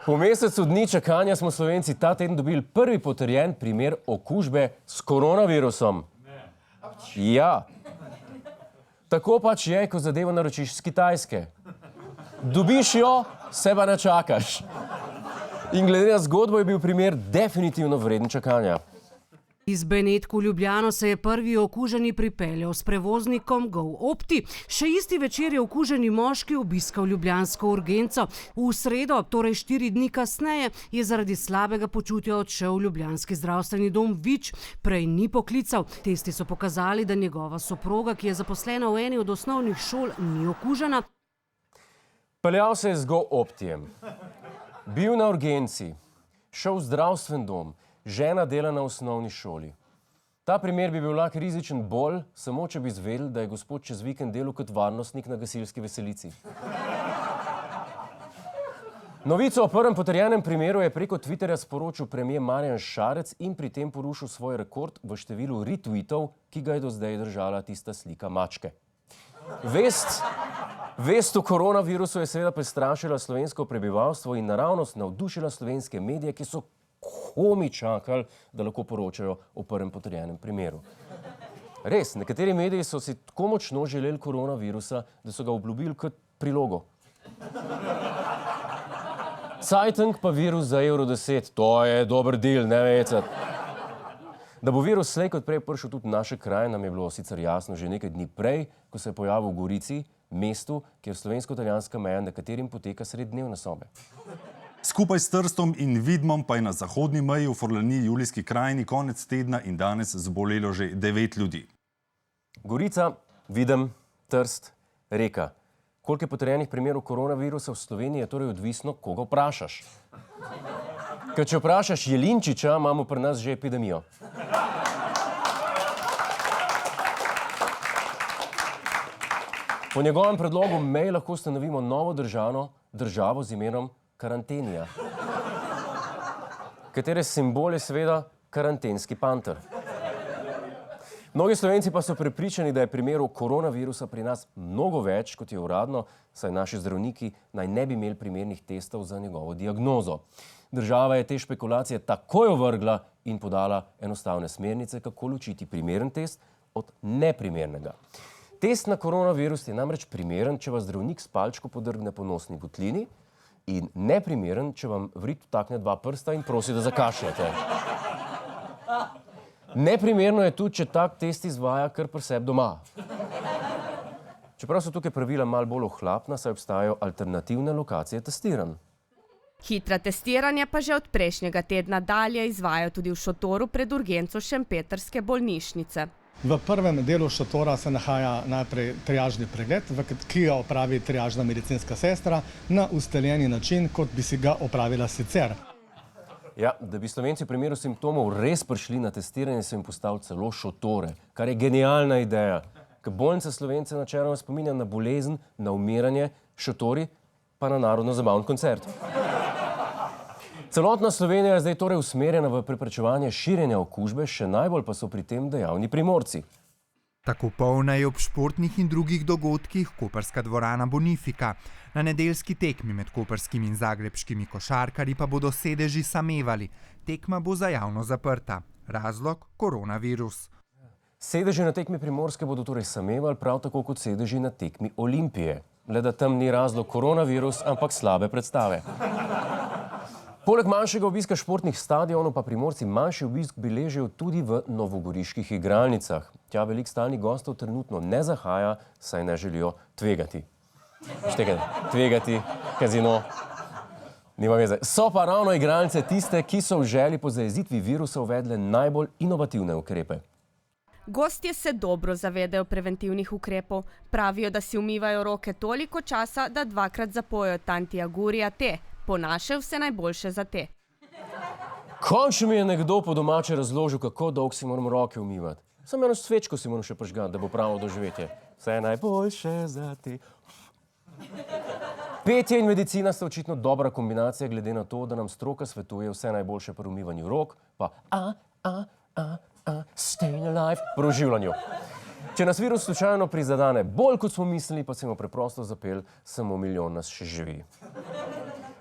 Po mesecu dni čakanja smo Slovenci ta teden dobili prvi potrjen primer okužbe s koronavirusom. Ja. Tako pač je, ko zadevo naročiš z Kitajske. Dobiš jo, se pa ne čakaš. In glede na zgodbo je bil primer definitivno vreden čakanja. Iz Benetk v Ljubljano se je prvi okuženi pripeljal s prevoznikom GoOpti. Še isti večer je okuženi moški obiskal ljubljansko urgenco. V sredo, torej 4 dni kasneje, je zaradi slabega počutja odšel v ljubljanski zdravstveni dom Vič. Prej ni poklical. Testi so pokazali, da njegova soproga, ki je zaposlena v eni od osnovnih šol, ni okužena. Peljal se je z GoOptijem. Bil na urgenci, šel v zdravstven dom, žena dela na osnovni šoli. Ta primer bi bil lahko rizičen bolj, samo če bi izvedeli, da je gospod čez vikend delal kot varnostnik na gasilski veselici. Novico o prvem potrjenem primeru je preko Twitterja sporočil premier Marjan Šarec in pri tem porušil svoj rekord v številu retweetov, ki ga je do zdaj držala tista slika mačke. Vest o koronavirusu je seveda prestrašila slovensko prebivalstvo in naravnost navdušila slovenske medije, ki so komi čakali, da lahko poročajo o prvem potrjenem primeru. Res, nekateri mediji so si tako močno želeli koronavirusa, da so ga obljubili kot prilogo. Cajtnk pa virus za Euro 10, to je dober deal, ne vecati. Da bo virus slej kot prej prišel tudi v naše kraje, nam je bilo sicer jasno že nekaj dni prej, ko se je pojavil v Gorici, mestu, kjer slovensko-italijanska meja nekaterim poteka sreddnevne sobe. Skupaj s Trstom in Vidmom pa je na zahodni meji v Furlaniji Julijski krajini konec tedna in danes zbolelo že 9 ljudi. Gorica, Videm, Trst, Reka. Koliko je potrjenih primerov koronavirusa v Sloveniji, je torej odvisno, koga vprašaš. Ker če vprašaš Jelinčiča, imamo pri nas že epidemijo. Po njegovem predlogu mej lahko ustanovimo novo državo z imenom Karantenija, katere simbol je seveda karantenski panter. Mnogi Slovenci pa so prepričani, da je primerov koronavirusa pri nas mnogo več, kot je uradno, saj naši zdravniki naj ne bi imeli primernih testov za njegovo diagnozo. Država je te špekulacije takoj ovrgla in podala enostavne smernice, kako ločiti primeren test od neprimernega. Test na koronavirus je namreč primeren, če vas zdravnik s palčko podrgne po nosni votlini, in neprimeren, če vam v rit vtakne 2 prsta in prosi, da zakašljate. Neprimerno je tudi, če tak test izvaja kar pri sebi doma. Čeprav so tukaj pravila malo bolj ohlapna, saj obstajajo alternativne lokacije testiranj. Hitra testiranja pa že od prejšnjega tedna dalje izvajajo tudi v šotoru pred urgenco šempetrske bolnišnice. V prvem delu šotora se nahaja najprej triažni pregled, ki ga opravi triažna medicinska sestra na ustaljeni način, kot bi si ga opravila sicer. Ja, da bi Slovenci v primeru simptomov res prišli na testiranje, so jim postavili celo šotore, kar je genialna ideja. Ker bolnica Slovence načeloma spominja na bolezen, na umiranje, šotori pa na narodno-zabavni koncert. Celotna Slovenija je zdaj torej usmerjena v preprečevanje širjenja okužbe, še najbolj pa so pri tem dejavni Primorci. Tako polna je ob športnih in drugih dogodkih koprska dvorana Bonifika. Na nedeljski tekmi med koprskimi in zagrebškimi košarkarji pa bodo sedeži samevali. Tekma bo za javnost zaprta. Razlog? Koronavirus. Sedeži na tekmi Primorske bodo torej samevali, prav tako kot sedeži na tekmi Olimpije. Le da tam ni razlog koronavirus, ampak slabe predstave. Poleg manjšega obiska športnih stadionov pa Primorci manjši obisk beležijo tudi v novogoriških igralnicah. Tja veliko stalnih gostov trenutno ne zahaja, saj ne želijo tvegati. Tvegati, kazino, nima veze. So pa ravno igralnice tiste, ki so v želji po zajezitvi virusa uvedle najbolj inovativne ukrepe. Gostje se dobro zavedajo preventivnih ukrepov. Pravijo, da si umivajo roke toliko časa, da 2-krat zapojejo Tanti Agurija te. Po naše vse najboljše za te. Končno mi je nekdo po domače razložil, kako dolgo si moram roke umivati. Samo eno svečko si moram še požgati, da bo pravo doživetje. Vse najboljše za te. Petje in medicina sta očitno dobra kombinacija, glede na to, da nam stroka svetuje vse najboljše pri umivanju rok, pa staying alive pri oživljanju. Če nas virus slučajno prizadane bolj, kot smo mislili, pa se mu preprosto zapel, samo milijon nas še živi.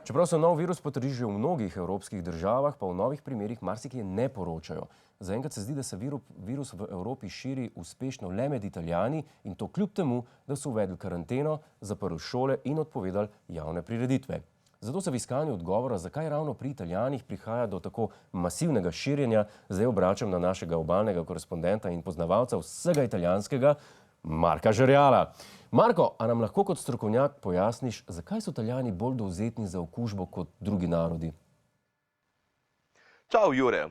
Čeprav se nov virus potrdi že v mnogih evropskih državah, pa v novih primerih marsikje ne poročajo. Zaenkrat se zdi, da se virus v Evropi širi uspešno le med Italijani in to kljub temu, da so uvedli karanteno, zaprli šole in odpovedali javne prireditve. Zato se v iskanju odgovora, zakaj ravno pri Italijanih prihaja do tako masivnega širjenja, zdaj obračam na našega obalnega korespondenta in poznavalca vsega italijanskega, Marka Žerjala. Marko, a nam lahko kot strokovnjak pojasniš, zakaj so Italijani bolj dovzetni za okužbo kot drugi narodi? Čau, Jure.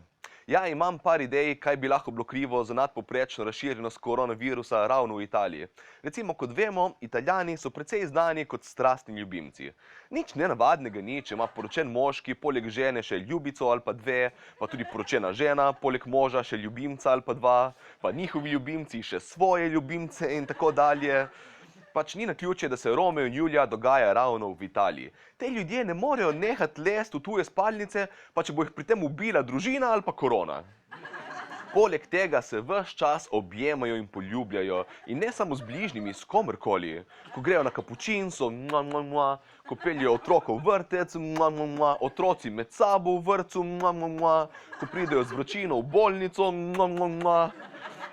Ja, imam par idej, kaj bi lahko bilo krivo za nadpoprečno razširjenost koronavirusa ravno v Italiji. Recimo, kot vemo, Italijani so precej znani kot strastni ljubimci. Nič nenavadnega ni, če ima poročen moški poleg žene še ljubico ali pa dve, pa tudi poročena žena poleg moža še ljubimca ali pa dva, pa njihovi ljubimci še svoje ljubimce in tako dalje. Pač ni naključje, da se Romeo in Julija dogaja ravno v Italiji. Te ljudje ne morejo nehati lesti v tuje spalnice, pa če bo jih pri tem ubila družina ali pa korona. Poleg tega se ves čas objemajo in poljubljajo in ne samo z bližnjimi, s komorkoli. Ko grejo na kapučinco, ko peljejo otroka v vrtec, otroci med sabo v vrtcu, ko pridejo z vročino v bolnico.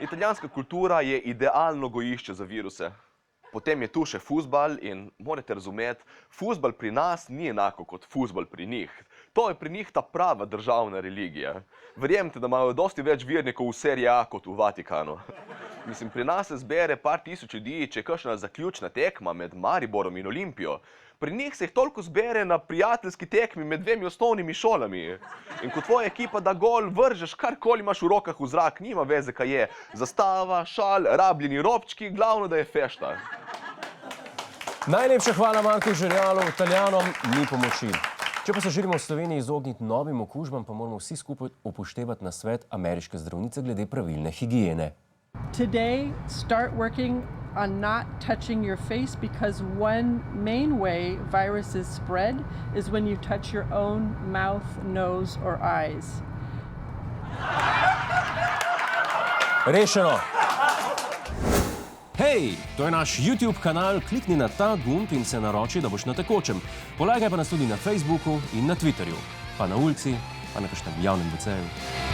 Italijanska kultura je idealno gojišče za viruse. Potem je tu še fuzbal in morate razumeti, fuzbal pri nas ni enako kot fuzbal pri njih. To je pri njih ta prava državna religija. Verjemite, da imajo dosti več vernikov v Serie A kot v Vatikanu. Mislim, pri nas se zbere par tisoč ljudi, če je kakšna zaključna tekma med Mariborom in Olimpijo. Pri njih se jih toliko zbere na prijateljski tekmi med dvemi osnovnimi šolami. In ko tvoja ekipa da gol, vržeš karkoli imaš v rokah v zrak, nima veze, kaj je. Zastava, šal, rabljeni robčki, glavno, da je fešta. Najlepša hvala Marku Žerjalu, Italijanom ni pomoči. Če pa se želimo v Sloveniji izogniti novim okužbam, pa moramo vsi skupaj upoštevati nasvet ameriške zdravnice glede pravilne higiene. Today, start working on not touching your face because one main way viruses spread is when you touch your own mouth, nose or eyes. Rešeno! Hej, to je naš YouTube kanal, klikni na ta gumb in se naroči, da boš na tekočem. Polajkaj pa nas tudi na Facebooku in na Twitterju, pa na ulici, pa na kakšnem javnem WC-ju.